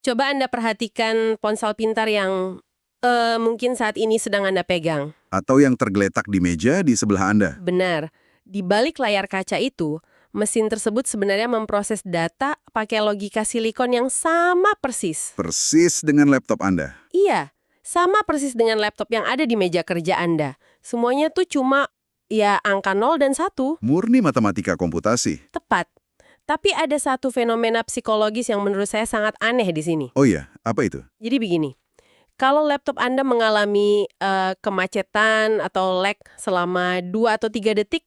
Coba Anda perhatikan ponsel pintar yang mungkin saat ini sedang Anda pegang. Atau yang tergeletak di meja di sebelah Anda. Benar, di balik layar kaca itu, mesin tersebut sebenarnya memproses data pakai logika silikon yang sama persis. Persis dengan laptop Anda. Iya, sama persis dengan laptop yang ada di meja kerja Anda. Semuanya tuh cuma, ya, angka 0 dan 1. Murni matematika komputasi. Tepat. Tapi ada satu fenomena psikologis yang menurut saya sangat aneh di sini. Oh iya, apa itu? Jadi begini, kalau laptop Anda mengalami kemacetan atau lag selama 2 atau 3 detik,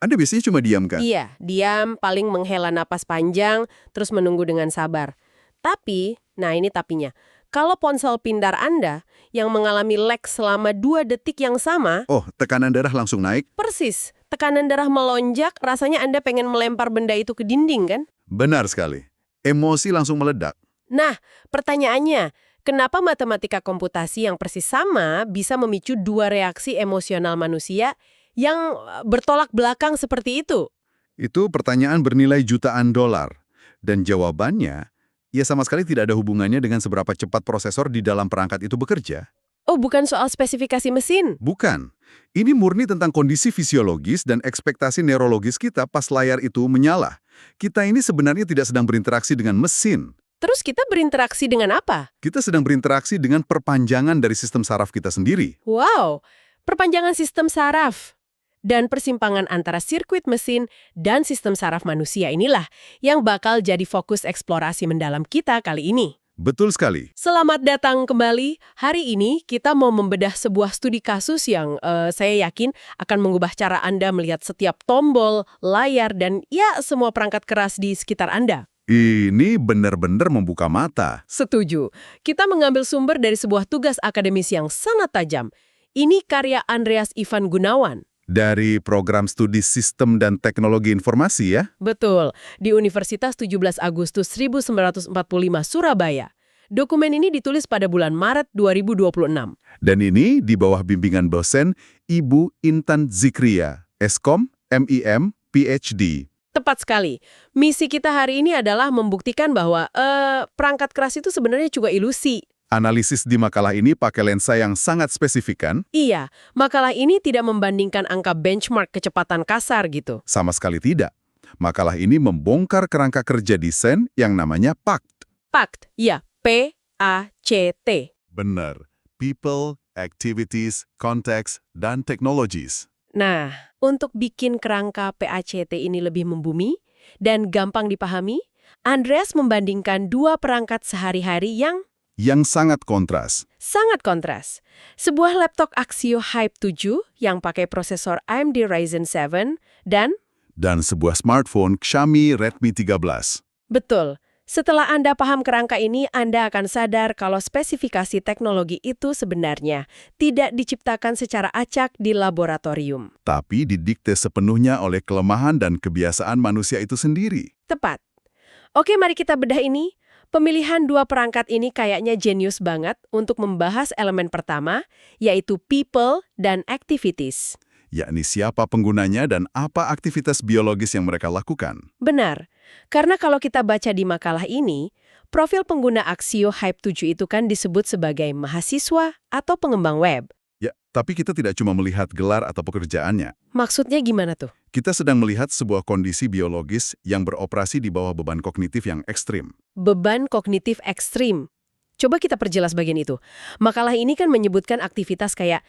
Anda biasanya cuma diam kan? iya, diam, paling menghela napas panjang, terus menunggu dengan sabar. Tapi, nah ini tapinya, kalau ponsel pintar Anda yang mengalami lag selama 2 detik yang sama, Oh, tekanan darah langsung naik? persis, tekanan darah melonjak, rasanya Anda pengen melempar benda itu ke dinding kan? Benar sekali. Emosi langsung meledak. Nah, pertanyaannya, kenapa matematika komputasi yang persis sama bisa memicu dua reaksi emosional manusia yang bertolak belakang seperti itu? Itu pertanyaan bernilai jutaan dolar. Dan jawabannya, ya sama sekali tidak ada hubungannya dengan seberapa cepat prosesor di dalam perangkat itu bekerja. Oh, bukan soal spesifikasi mesin. Bukan. Ini murni tentang kondisi fisiologis dan ekspektasi neurologis kita pas layar itu menyala. Kita ini sebenarnya tidak sedang berinteraksi dengan mesin. Terus kita berinteraksi dengan apa? Kita sedang berinteraksi dengan perpanjangan dari sistem saraf kita sendiri. Wow, perpanjangan sistem saraf. Dan persimpangan antara sirkuit mesin dan sistem saraf manusia inilah yang bakal jadi fokus eksplorasi mendalam kita kali ini. Betul sekali. Selamat datang kembali. Hari ini kita mau membedah sebuah studi kasus yang saya yakin akan mengubah cara Anda melihat setiap tombol, layar, dan ya semua perangkat keras di sekitar Anda. Ini benar-benar membuka mata. Setuju. Kita mengambil sumber dari sebuah tugas akademis yang sangat tajam. Ini karya Andreas Ivan Gunawan. Dari program studi sistem dan teknologi informasi ya. Betul, di Universitas 17 Agustus 1945 Surabaya. Dokumen ini ditulis pada bulan Maret 2026. Dan ini di bawah bimbingan dosen Ibu Intan Zikria, Eskom, MIM, PhD. Tepat sekali. Misi kita hari ini adalah membuktikan bahwa perangkat keras itu sebenarnya juga ilusi. Analisis di makalah ini pakai lensa yang sangat spesifik kan? Iya, makalah ini tidak membandingkan angka benchmark kecepatan kasar gitu. Sama sekali tidak. Makalah ini membongkar kerangka kerja desain yang namanya PACT. PACT, ya, P-A-C-T. Benar. People, Activities, Context, dan Technologies. Nah, untuk bikin kerangka PACT ini lebih membumi dan gampang dipahami, Andreas membandingkan dua perangkat sehari-hari yang Sangat kontras. sangat kontras. Sebuah laptop Axio Hype 7 yang pakai prosesor AMD Ryzen 7 dan Dan sebuah smartphone Xiaomi Redmi 13. betul, setelah Anda paham kerangka ini, Anda akan sadar kalau spesifikasi teknologi itu sebenarnya tidak diciptakan secara acak di laboratorium. Tapi didikte sepenuhnya oleh kelemahan dan kebiasaan manusia itu sendiri. Tepat. Oke, mari kita bedah ini. Pemilihan dua perangkat ini kayaknya jenius banget untuk membahas elemen pertama, yaitu people dan activities. Yakni siapa penggunanya dan apa aktivitas biologis yang mereka lakukan. Benar, karena kalau kita baca di makalah ini, profil pengguna Axio Hype 7 itu kan disebut sebagai mahasiswa atau pengembang web. Ya, tapi kita tidak cuma melihat gelar atau pekerjaannya. Maksudnya gimana tuh? Kita sedang melihat sebuah kondisi biologis yang beroperasi di bawah beban kognitif yang ekstrim. Beban kognitif ekstrim. Coba kita perjelas bagian itu. Makalah ini kan menyebutkan aktivitas kayak,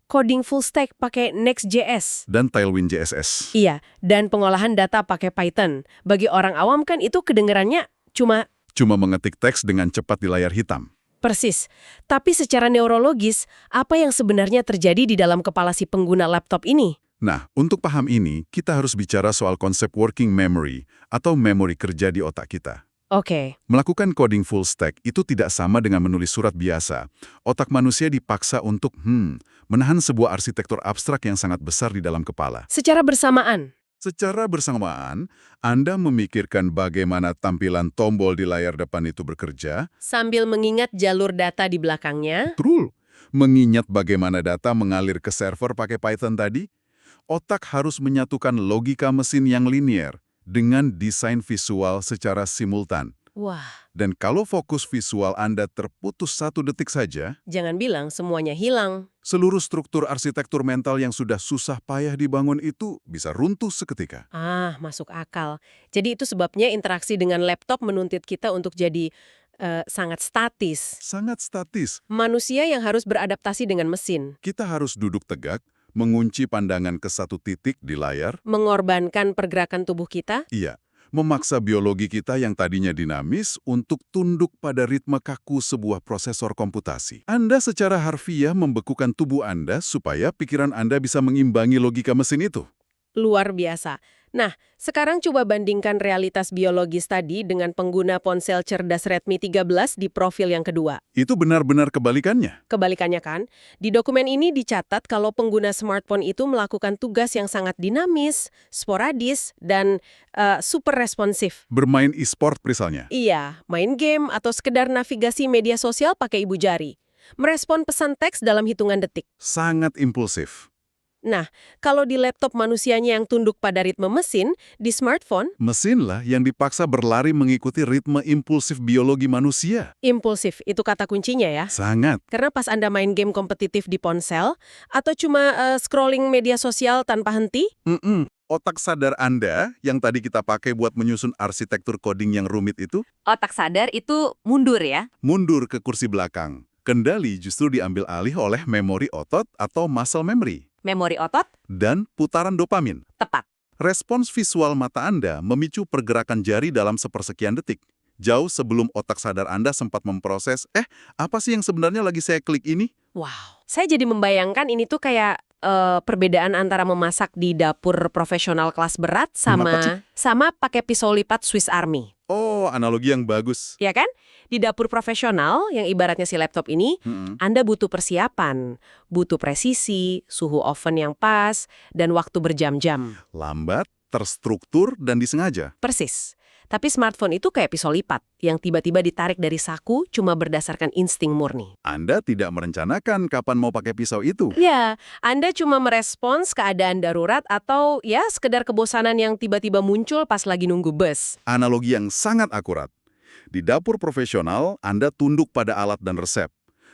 coding full stack pakai Next.js. Dan Tailwind JSS. Iya, dan pengolahan data pakai Python. Bagi orang awam kan itu kedengerannya cuma Cuma mengetik teks dengan cepat di layar hitam. persis. Tapi secara neurologis, apa yang sebenarnya terjadi di dalam kepala si pengguna laptop ini? Nah, untuk paham ini, kita harus bicara soal konsep working memory atau memori kerja di otak kita. Oke, Melakukan coding full stack itu tidak sama dengan menulis surat biasa. Otak manusia dipaksa untuk menahan sebuah arsitektur abstrak yang sangat besar di dalam kepala. secara bersamaan. Secara bersamaan, Anda memikirkan bagaimana tampilan tombol di layar depan itu bekerja, Sambil mengingat jalur data di belakangnya. betul. Mengingat bagaimana data mengalir ke server pakai Python tadi, otak harus menyatukan logika mesin yang linier dengan desain visual secara simultan. Wah, Dan kalau fokus visual Anda terputus 1 detik saja, Jangan bilang semuanya hilang. seluruh struktur arsitektur mental yang sudah susah payah dibangun itu bisa runtuh seketika. Masuk akal. Jadi itu sebabnya interaksi dengan laptop menuntut kita untuk jadi sangat statis. Sangat statis. Manusia yang harus beradaptasi dengan mesin. Kita harus duduk tegak, mengunci pandangan ke 1 titik di layar. Mengorbankan pergerakan tubuh kita. Iya, memaksa biologi kita yang tadinya dinamis untuk tunduk pada ritme kaku sebuah prosesor komputasi. Anda secara harfiah membekukan tubuh Anda supaya pikiran Anda bisa mengimbangi logika mesin itu. Luar biasa. Nah, sekarang coba bandingkan realitas biologis tadi dengan pengguna ponsel cerdas Redmi 13 di profil yang kedua. Itu benar-benar kebalikannya. Kebalikannya kan, di dokumen ini dicatat kalau pengguna smartphone itu melakukan tugas yang sangat dinamis, sporadis, dan super responsif. Bermain e-sport misalnya. Iya, main game atau sekedar navigasi media sosial pakai ibu jari. Merespon pesan teks dalam hitungan detik. Sangat impulsif. Nah, kalau di laptop manusianya yang tunduk pada ritme mesin, di smartphone, Mesinlah yang dipaksa berlari mengikuti ritme impulsif biologi manusia. impulsif, itu kata kuncinya ya. Sangat. Karena pas Anda main game kompetitif di ponsel, atau cuma scrolling media sosial tanpa henti, Otak sadar Anda yang tadi kita pakai buat menyusun arsitektur coding yang rumit itu, Otak sadar itu mundur ya. mundur ke kursi belakang. Kendali justru diambil alih oleh memori otot atau muscle memory. Memori otot Dan putaran dopamin. tepat. Respons visual mata Anda memicu pergerakan jari dalam sepersekian detik. Jauh sebelum otak sadar Anda sempat memproses, apa sih yang sebenarnya lagi saya klik ini? wow. Saya jadi membayangkan ini tuh kayak perbedaan antara memasak di dapur profesional kelas berat Apa sih? sama pakai pisau lipat Swiss Army. Oh, analogi yang bagus. Ya kan? Di dapur profesional, yang ibaratnya si laptop ini, Anda butuh persiapan, butuh presisi, suhu oven yang pas, dan waktu berjam-jam. Lambat, terstruktur, dan disengaja. Persis. Tapi smartphone itu kayak pisau lipat, yang tiba-tiba ditarik dari saku cuma berdasarkan insting murni. Anda tidak merencanakan kapan mau pakai pisau itu. Ya, Anda cuma merespons keadaan darurat atau ya sekedar kebosanan yang tiba-tiba muncul pas lagi nunggu bus. Analogi yang sangat akurat. Di dapur profesional, Anda tunduk pada alat dan resep.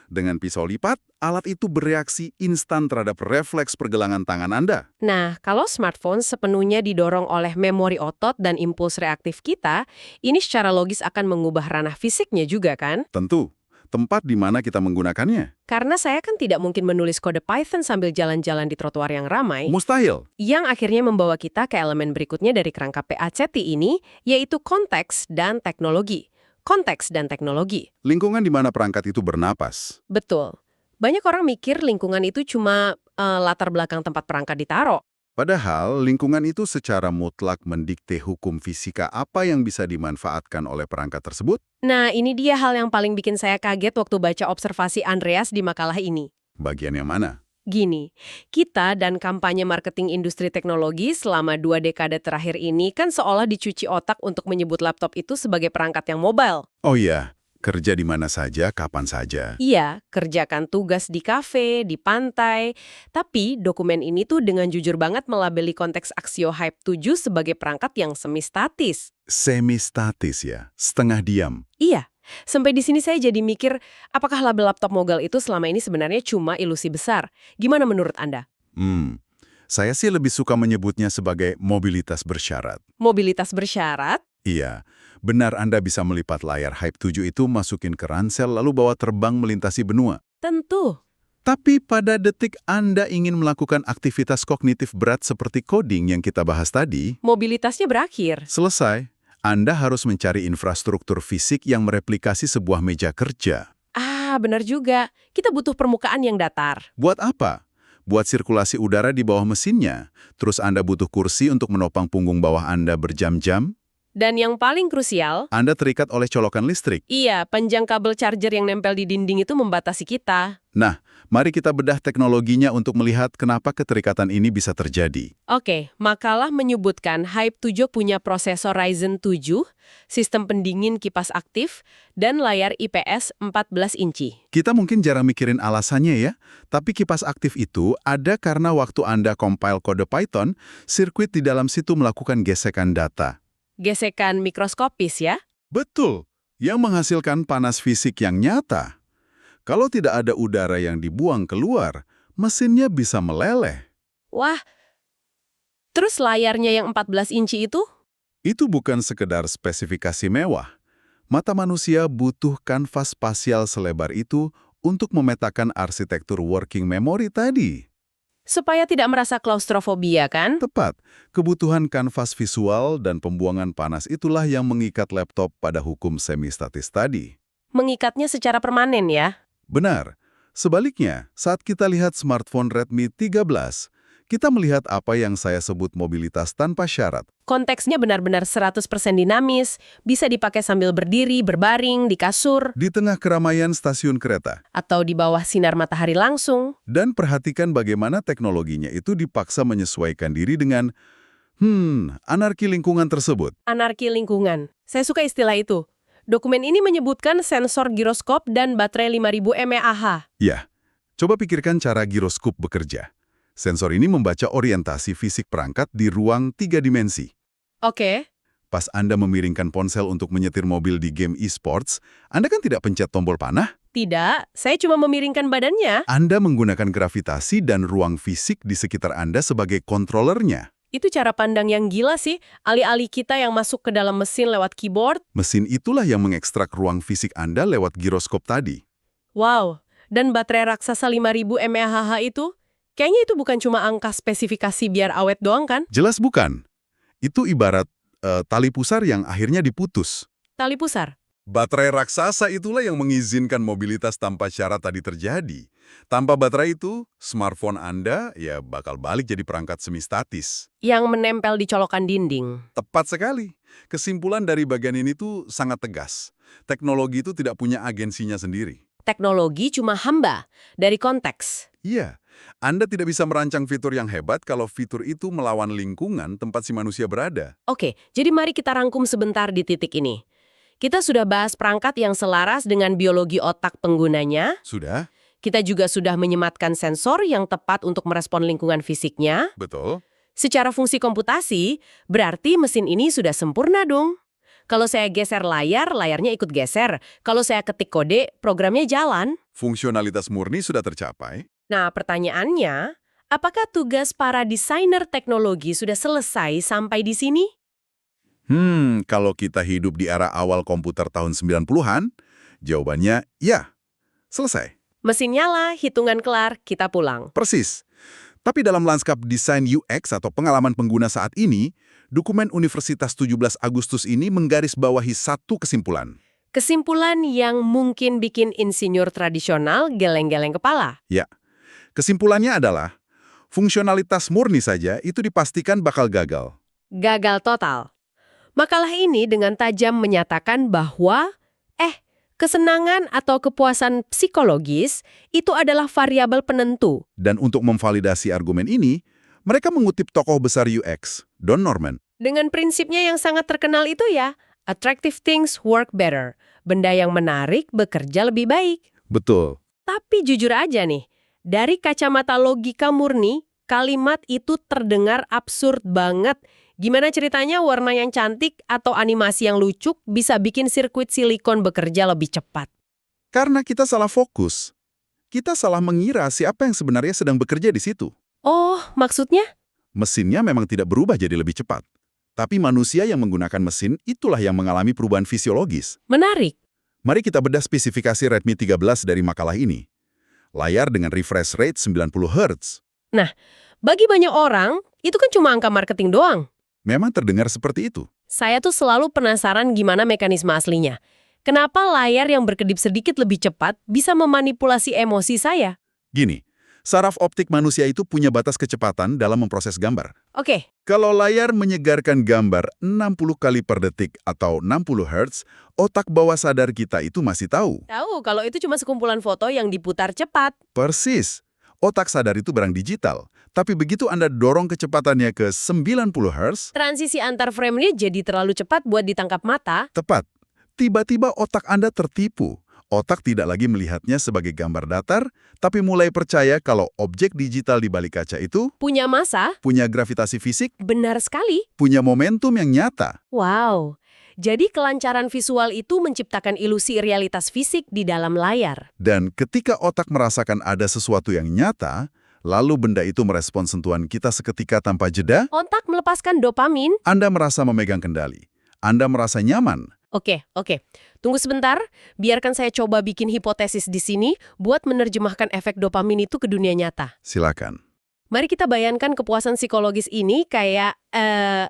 Dengan pisau lipat, alat itu bereaksi instan terhadap refleks pergelangan tangan Anda. Nah, kalau smartphone sepenuhnya didorong oleh memori otot dan impuls reaktif kita, ini secara logis akan mengubah ranah fisiknya juga kan? Tentu, tempat di mana kita menggunakannya. Karena saya kan tidak mungkin menulis kode Python sambil jalan-jalan di trotoar yang ramai, Mustahil. yang akhirnya membawa kita ke elemen berikutnya dari kerangka PACT ini, yaitu konteks dan teknologi. Konteks dan teknologi. Lingkungan di mana perangkat itu bernapas. Betul. Banyak orang mikir lingkungan itu cuma latar belakang tempat perangkat ditaruh. Padahal, lingkungan itu secara mutlak mendikte hukum fisika apa yang bisa dimanfaatkan oleh perangkat tersebut. Nah, ini dia hal yang paling bikin saya kaget waktu baca observasi Andreas di makalah ini. Bagian yang mana? Gini, kita dan kampanye marketing industri teknologi selama 2 dekade terakhir ini kan seolah dicuci otak untuk menyebut laptop itu sebagai perangkat yang mobile. Oh iya, kerja di mana saja, kapan saja. Iya, kerjakan tugas di kafe, di pantai. Tapi dokumen ini tuh dengan jujur banget melabeli konteks Axio Hype 7 sebagai perangkat yang semi-statis. Semi-statis ya, setengah diam. Iya, sampai di sini saya jadi mikir, apakah label laptop mogul itu selama ini sebenarnya cuma ilusi besar? Gimana menurut Anda? Saya sih lebih suka menyebutnya sebagai mobilitas bersyarat. Mobilitas bersyarat? Iya, benar Anda bisa melipat layar Hype 7 itu masukin ke ransel lalu bawa terbang melintasi benua. Tentu. Tapi pada detik Anda ingin melakukan aktivitas kognitif berat seperti coding yang kita bahas tadi, Mobilitasnya berakhir. selesai. Anda harus mencari infrastruktur fisik yang mereplikasi sebuah meja kerja. Benar juga. Kita butuh permukaan yang datar. Buat apa? Buat sirkulasi udara di bawah mesinnya. Terus Anda butuh kursi untuk menopang punggung bawah Anda berjam-jam. Dan yang paling krusial, Anda terikat oleh colokan listrik. iya, panjang kabel charger yang nempel di dinding itu membatasi kita. Nah, mari kita bedah teknologinya untuk melihat kenapa keterikatan ini bisa terjadi. Oke, makalah menyebutkan Hype 7 punya prosesor Ryzen 7, sistem pendingin kipas aktif, dan layar IPS 14 inci. Kita mungkin jarang mikirin alasannya ya, tapi kipas aktif itu ada karena waktu Anda compile kode Python, sirkuit di dalam situ melakukan gesekan data. Gesekan mikroskopis ya? Betul. yang menghasilkan panas fisik yang nyata. Kalau tidak ada udara yang dibuang keluar, mesinnya bisa meleleh. Wah, terus layarnya yang 14 inci itu? Itu bukan sekedar spesifikasi mewah. Mata manusia butuh kanvas spasial selebar itu untuk memetakan arsitektur working memory tadi. Supaya tidak merasa klaustrofobia, kan? Tepat, kebutuhan kanvas visual dan pembuangan panas itulah yang mengikat laptop pada hukum semi-statis tadi. Mengikatnya secara permanen ya? Benar. Sebaliknya, saat kita lihat smartphone Redmi 13, kita melihat apa yang saya sebut mobilitas tanpa syarat. Konteksnya benar-benar 100% dinamis, bisa dipakai sambil berdiri, berbaring, di kasur, Di tengah keramaian stasiun kereta. atau di bawah sinar matahari langsung. Dan perhatikan bagaimana teknologinya itu dipaksa menyesuaikan diri dengan, anarki lingkungan tersebut. Anarki lingkungan. Saya suka istilah itu. Dokumen ini menyebutkan sensor giroskop dan baterai 5000 mAh. Ya, coba pikirkan cara giroskop bekerja. Sensor ini membaca orientasi fisik perangkat di ruang 3 dimensi. Oke, Pas Anda memiringkan ponsel untuk menyetir mobil di game e-sports, Anda kan tidak pencet tombol panah. tidak, saya cuma memiringkan badannya. Anda menggunakan gravitasi dan ruang fisik di sekitar Anda sebagai kontrolernya. Itu cara pandang yang gila sih, alih-alih kita yang masuk ke dalam mesin lewat keyboard. Mesin itulah yang mengekstrak ruang fisik Anda lewat giroskop tadi. Wow, dan baterai raksasa 5000 mAh itu? Kayaknya itu bukan cuma angka spesifikasi biar awet doang kan? Jelas bukan? Itu ibarat tali pusar yang akhirnya diputus. Tali pusar. Baterai raksasa itulah yang mengizinkan mobilitas tanpa syarat tadi terjadi. Tanpa baterai itu, smartphone Anda ya bakal balik jadi perangkat semi-statis. Yang menempel di colokan dinding. Tepat sekali. Kesimpulan dari bagian ini tuh sangat tegas. Teknologi itu tidak punya agensinya sendiri. Teknologi cuma hamba dari konteks. Iya, Anda tidak bisa merancang fitur yang hebat kalau fitur itu melawan lingkungan tempat si manusia berada. Oke, jadi mari kita rangkum sebentar di titik ini. Kita sudah bahas perangkat yang selaras dengan biologi otak penggunanya. Sudah? Kita juga sudah menyematkan sensor yang tepat untuk merespon lingkungan fisiknya. Betul? Secara fungsi komputasi, berarti mesin ini sudah sempurna dong. Kalau saya geser layar, layarnya ikut geser. Kalau saya ketik kode, programnya jalan. Fungsionalitas murni sudah tercapai. Nah, pertanyaannya, apakah tugas para desainer teknologi sudah selesai sampai di sini? Kalau kita hidup di era awal komputer tahun 90-an, jawabannya ya, selesai. Mesin nyala, hitungan kelar, kita pulang. Persis. Tapi dalam lanskap desain UX atau pengalaman pengguna saat ini, dokumen Universitas 17 Agustus ini menggarisbawahi satu kesimpulan. Kesimpulan yang mungkin bikin insinyur tradisional geleng-geleng kepala. Ya, kesimpulannya adalah, fungsionalitas murni saja itu dipastikan bakal gagal. Gagal total. Makalah ini dengan tajam menyatakan bahwa, kesenangan atau kepuasan psikologis itu adalah variabel penentu. Dan untuk memvalidasi argumen ini, mereka mengutip tokoh besar UX, Don Norman. Dengan prinsipnya yang sangat terkenal itu ya, attractive things work better. Benda yang menarik bekerja lebih baik. Betul. Tapi jujur aja nih, dari kacamata logika murni, kalimat itu terdengar absurd banget. Gimana ceritanya warna yang cantik atau animasi yang lucu bisa bikin sirkuit silikon bekerja lebih cepat? Karena kita salah fokus. Kita salah mengira siapa yang sebenarnya sedang bekerja di situ. Oh, maksudnya? Mesinnya memang tidak berubah jadi lebih cepat. Tapi manusia yang menggunakan mesin itulah yang mengalami perubahan fisiologis. Menarik. Mari kita bedah spesifikasi Redmi 13 dari makalah ini. Layar dengan refresh rate 90 Hz. Nah, bagi banyak orang, itu kan cuma angka marketing doang. Memang terdengar seperti itu. Saya tuh selalu penasaran gimana mekanisme aslinya. Kenapa layar yang berkedip sedikit lebih cepat bisa memanipulasi emosi saya? Gini, saraf optik manusia itu punya batas kecepatan dalam memproses gambar. Oke, Kalau layar menyegarkan gambar 60 kali per detik atau 60 Hz, otak bawah sadar kita itu masih tahu. tahu kalau itu cuma sekumpulan foto yang diputar cepat. Persis. Otak sadar itu barang digital. Tapi begitu Anda dorong kecepatannya ke 90 Hz, Transisi antar frame-nya jadi terlalu cepat buat ditangkap mata. tepat. Tiba-tiba otak Anda tertipu. Otak tidak lagi melihatnya sebagai gambar datar, tapi mulai percaya kalau objek digital di balik kaca itu Punya massa? punya gravitasi fisik, Benar sekali. punya momentum yang nyata. Wow. Jadi kelancaran visual itu menciptakan ilusi realitas fisik di dalam layar. Dan ketika otak merasakan ada sesuatu yang nyata, lalu benda itu merespons sentuhan kita seketika tanpa jeda, Otak melepaskan dopamin. Anda merasa memegang kendali. Anda merasa nyaman. Oke. Tunggu sebentar, biarkan saya coba bikin hipotesis di sini buat menerjemahkan efek dopamin itu ke dunia nyata. Silakan. Mari kita bayangkan kepuasan psikologis ini kayak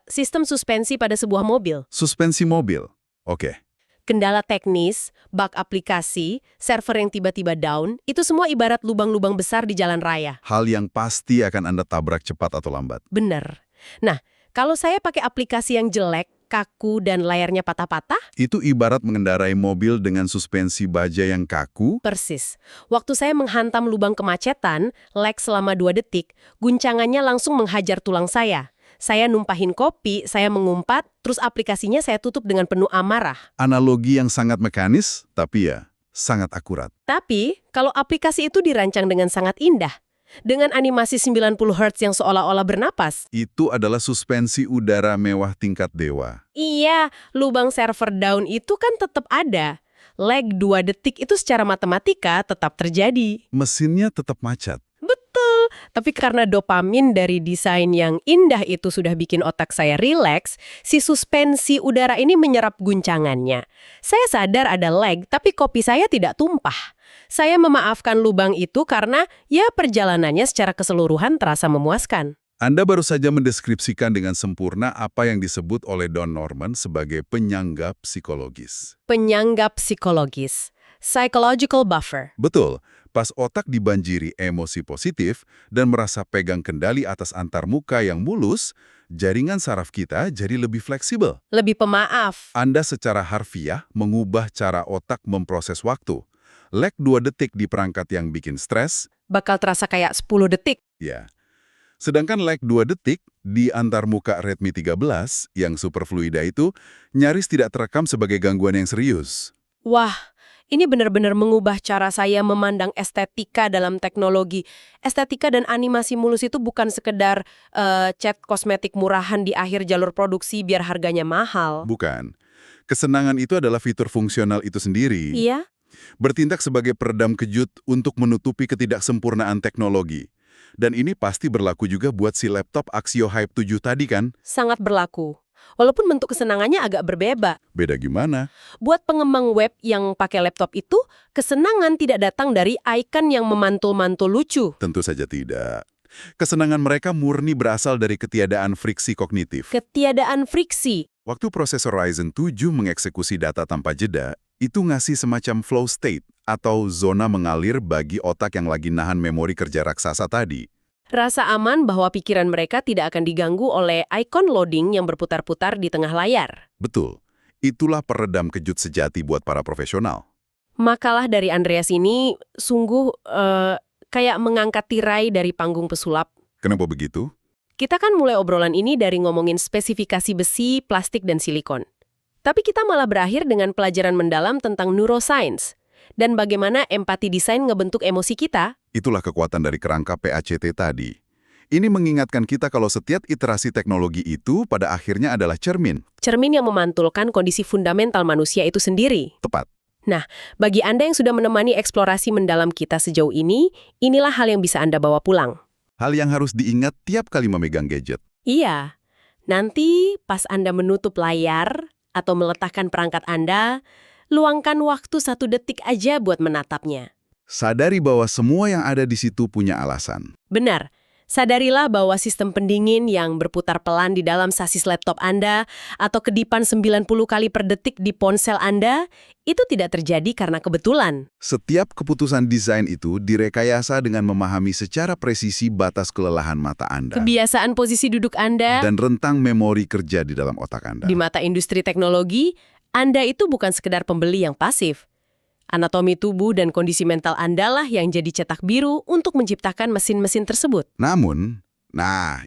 sistem suspensi pada sebuah mobil. Suspensi mobil. Oke. Kendala teknis, bug aplikasi, server yang tiba-tiba down, itu semua ibarat lubang-lubang besar di jalan raya. Hal yang pasti akan Anda tabrak cepat atau lambat. Bener. Nah, kalau saya pakai aplikasi yang jelek, kaku, dan layarnya patah-patah, Itu ibarat mengendarai mobil dengan suspensi baja yang kaku. persis. Waktu saya menghantam lubang kemacetan, lag selama 2 detik, guncangannya langsung menghajar tulang saya. Saya numpahin kopi, saya mengumpat, terus aplikasinya saya tutup dengan penuh amarah. Analogi yang sangat mekanis, tapi ya, sangat akurat. Tapi, kalau aplikasi itu dirancang dengan sangat indah, dengan animasi 90 Hz yang seolah-olah bernapas. Itu adalah suspensi udara mewah tingkat dewa. Iya, lubang server down itu kan tetap ada. Lag 2 detik itu secara matematika tetap terjadi. Mesinnya tetap macet. Betul, tapi karena dopamin dari desain yang indah itu sudah bikin otak saya rileks, si suspensi udara ini menyerap guncangannya. Saya sadar ada lag, tapi kopi saya tidak tumpah. Saya memaafkan lubang itu karena ya perjalanannya secara keseluruhan terasa memuaskan. Anda baru saja mendeskripsikan dengan sempurna apa yang disebut oleh Don Norman sebagai penyangga psikologis. Penyangga psikologis, psychological buffer. Betul, pas otak dibanjiri emosi positif dan merasa pegang kendali atas antarmuka yang mulus, jaringan saraf kita jadi lebih fleksibel. Lebih pemaaf. Anda secara harfiah mengubah cara otak memproses waktu. Lag 2 detik di perangkat yang bikin stres, Bakal terasa kayak 10 detik. ya. Sedangkan lag 2 detik di antarmuka Redmi 13 yang superfluida itu nyaris tidak terekam sebagai gangguan yang serius. Wah, ini benar-benar mengubah cara saya memandang estetika dalam teknologi. Estetika dan animasi mulus itu bukan sekedar cat kosmetik murahan di akhir jalur produksi biar harganya mahal. Bukan. Kesenangan itu adalah fitur fungsional itu sendiri. Iya, Bertindak sebagai peredam kejut untuk menutupi ketidaksempurnaan teknologi. Dan ini pasti berlaku juga buat si laptop Axio Hype 7 tadi kan? sangat berlaku. Walaupun bentuk kesenangannya agak berbeda. Beda gimana? Buat pengembang web yang pakai laptop itu, kesenangan tidak datang dari icon yang memantul-mantul lucu. Tentu saja tidak. Kesenangan mereka murni berasal dari ketiadaan friksi kognitif. Ketiadaan friksi. Waktu prosesor Ryzen 7 mengeksekusi data tanpa jeda, itu ngasih semacam flow state atau zona mengalir bagi otak yang lagi nahan memori kerja raksasa tadi. Rasa aman bahwa pikiran mereka tidak akan diganggu oleh icon loading yang berputar-putar di tengah layar. Betul. Itulah peredam kejut sejati buat para profesional. Makalah dari Andreas ini sungguh kayak mengangkat tirai dari panggung pesulap. Kenapa begitu? Kita kan mulai obrolan ini dari ngomongin spesifikasi besi, plastik, dan silikon. Tapi kita malah berakhir dengan pelajaran mendalam tentang neuroscience dan bagaimana empati desain ngebentuk emosi kita. Itulah kekuatan dari kerangka PACT tadi. Ini mengingatkan kita kalau setiap iterasi teknologi itu pada akhirnya adalah cermin. Cermin yang memantulkan kondisi fundamental manusia itu sendiri. Tepat. Bagi Anda yang sudah menemani eksplorasi mendalam kita sejauh ini, inilah hal yang bisa Anda bawa pulang. Hal yang harus diingat tiap kali memegang gadget. Iya, nanti pas Anda menutup layar atau meletakkan perangkat Anda, luangkan waktu 1 detik aja buat menatapnya. Sadari bahwa semua yang ada di situ punya alasan. Benar, sadarilah bahwa sistem pendingin yang berputar pelan di dalam sasis laptop Anda atau kedipan 90 kali per detik di ponsel Anda, itu tidak terjadi karena kebetulan. Setiap keputusan desain itu direkayasa dengan memahami secara presisi batas kelelahan mata Anda. Kebiasaan posisi duduk Anda. Dan rentang memori kerja di dalam otak Anda. Di mata industri teknologi, Anda itu bukan sekedar pembeli yang pasif. Anatomi tubuh dan kondisi mental Anda lah yang jadi cetak biru untuk menciptakan mesin-mesin tersebut. Namun,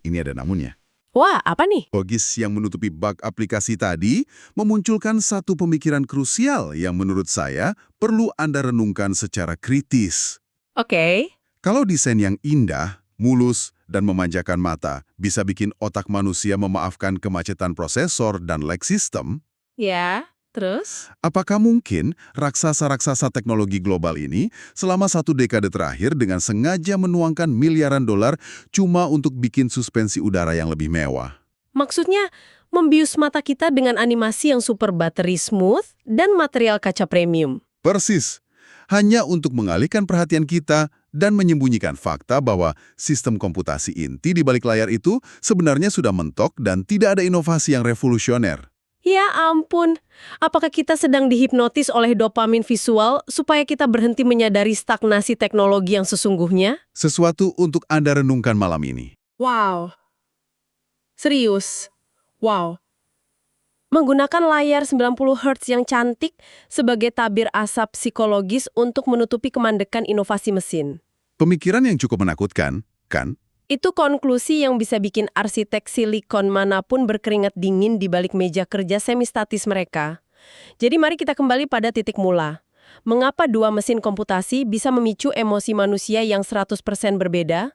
ini ada namunnya. Wah, apa nih? Logis yang menutupi bug aplikasi tadi memunculkan satu pemikiran krusial yang menurut saya perlu Anda renungkan secara kritis. Oke. Kalau desain yang indah, mulus, dan memanjakan mata bisa bikin otak manusia memaafkan kemacetan prosesor dan lag system, Ya, terus? Apakah mungkin raksasa-raksasa teknologi global ini selama 1 dekade terakhir dengan sengaja menuangkan miliaran dolar cuma untuk bikin suspensi udara yang lebih mewah? Maksudnya, membius mata kita dengan animasi yang super battery smooth dan material kaca premium. Persis. Hanya untuk mengalihkan perhatian kita dan menyembunyikan fakta bahwa sistem komputasi inti di balik layar itu sebenarnya sudah mentok dan tidak ada inovasi yang revolusioner. Ya ampun, apakah kita sedang dihipnotis oleh dopamin visual supaya kita berhenti menyadari stagnasi teknologi yang sesungguhnya? Sesuatu untuk Anda renungkan malam ini. Wow. Serius. Wow. Menggunakan layar 90 Hz yang cantik sebagai tabir asap psikologis untuk menutupi kemandekan inovasi mesin. Pemikiran yang cukup menakutkan, kan? Itu konklusi yang bisa bikin arsitek silikon manapun berkeringat dingin di balik meja kerja semi-statis mereka. Jadi mari kita kembali pada titik mula. Mengapa dua mesin komputasi bisa memicu emosi manusia yang 100% berbeda?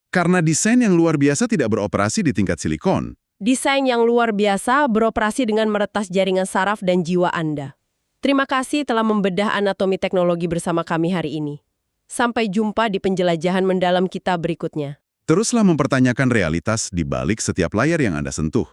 Karena desain yang luar biasa tidak beroperasi di tingkat silikon. Desain yang luar biasa beroperasi dengan meretas jaringan saraf dan jiwa Anda. Terima kasih telah membedah anatomi teknologi bersama kami hari ini. Sampai jumpa di penjelajahan mendalam kita berikutnya. Teruslah mempertanyakan realitas di balik setiap layar yang Anda sentuh.